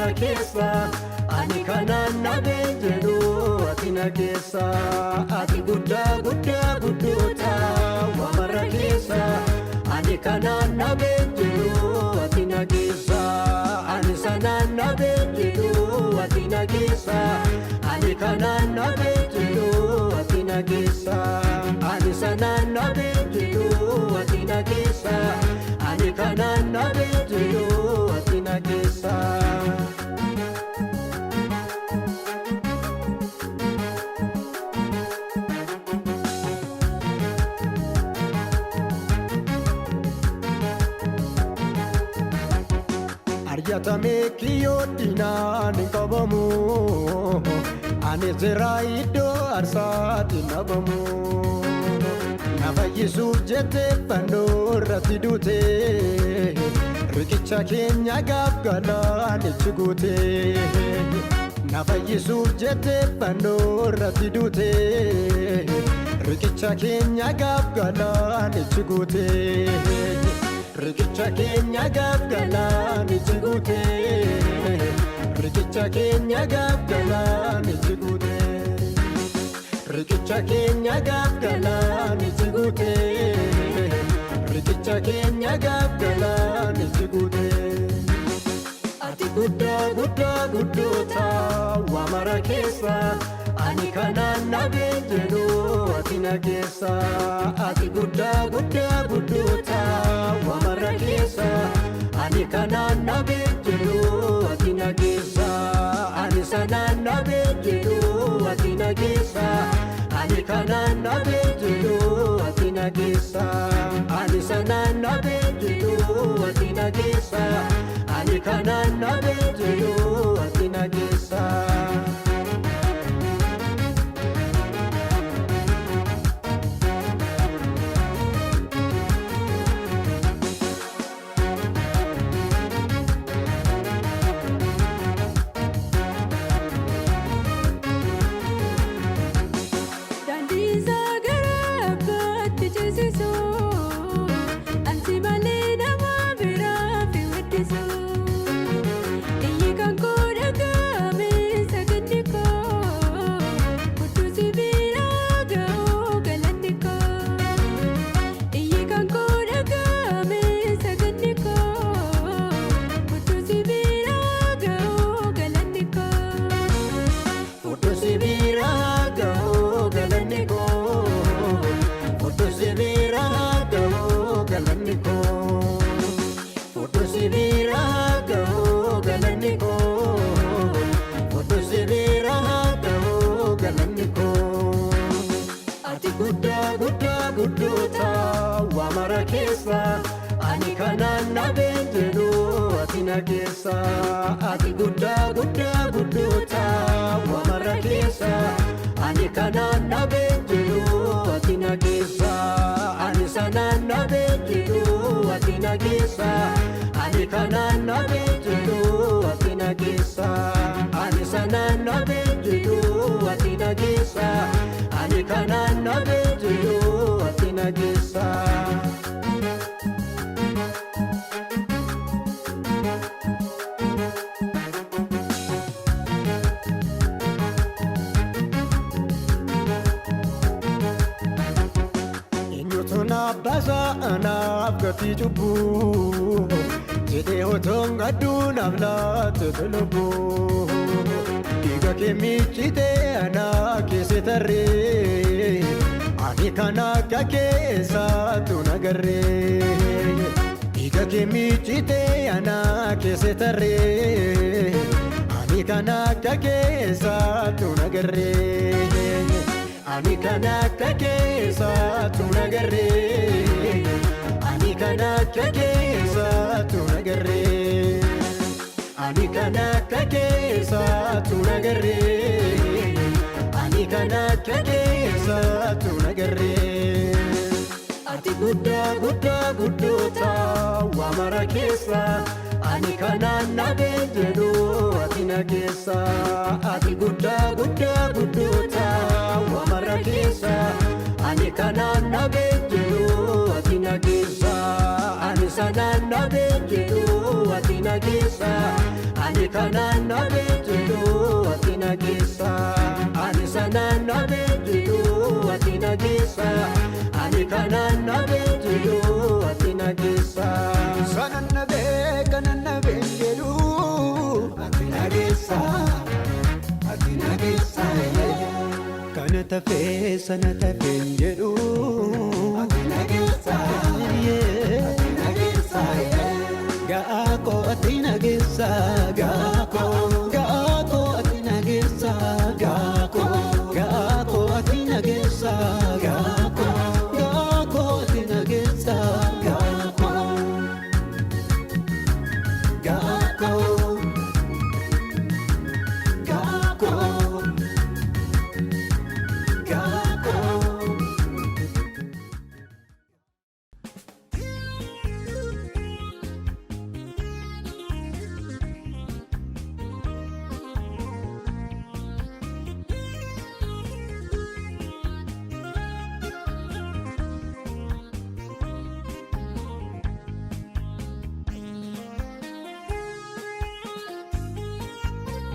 wamara keessa ani kanaan nabeen jedhu ati na keessa ati guddaa guddaa guddoota wamara keessa ani kanaan nabeen jedhu ati na keessa ani sanaan nabeen jedhu ati na keessa ani kanaan nabeen jedhu ati na keessa ani sanaan nabeen jedhu ati na keessa ani kanaan nabeen jedhu ati na keessa. Arjatame kiyodina nikabamu ani ziraido arsati nabamu nafayisuuf jette fandorratti duute riqicha keenya gaaf galaanichi guute nafayisuuf jette fandorratti duute riqicha keenya gaaf galaanichi guute riqicha keenya gaaf galaanichi guute riqicha keenya gaaf galaanichi guute riqicha keenya gaaf galaanichi guute riqicha keenya gaaf galaanichi guute ati guddaa guddaa guddoota wamara keessa ani kanaan nabeen jedhu ati na keessa ati guddaa guddaa guddoota wamara keessa ani kanaan nabeen jedhu ati na keessa ani sanaan nabeen jedhu ati na keessa ani kanaan nabeen jedhu ati na keessa ani sanaan nabeen jedhu ati na keessa ani kanaan nabeen jedhu ati na keessa. Wamara keessa ani kanaan nabeen jedhu ati na keessa ati guddaa guddaa guddoota wamara keessa ani kanaan nabeen jedhu ati na keessa ani sanaan nabeen jedhu ati na keessa ani kanaan nabeen jedhu ati na keessa ani sanaan nabeen jedhu ati na keessa ani kanaan nabeen jedhu ati na keessa. Basa anaaf gatii cubbuu jedhee otoon gadduun aflaatti toloboo dhiiga kee miicitee anaa keessa tarree ani kan akka keessaatu nagarree dhiiga kee miicitee anaa keessa tarree ani kan akka keessaatu nagarree ani kan akka keessaatu nagarree ani kan akka keessaatu nagarree ani kan akka keessaatu nagarree ani kan akka keessaatu nagarree ati guddaa guddaa guddoota wamara keessa ani kanaan nabeen jedhu ati na keessa ati guddaa guddaa guddoota wamara keessa ani kanaan nabeen jedhu ati na keessa ani sanaan nabeen jedhu ati na keessa ani kanaan na beektu ati nageessa ani sanaan na beektu ati nageessa ani kanaan na beektu ati nageessa sanan na beektu ati nageessa kana tafee sana tafeen jedhu ati nageessa gaako ati nageessa gaako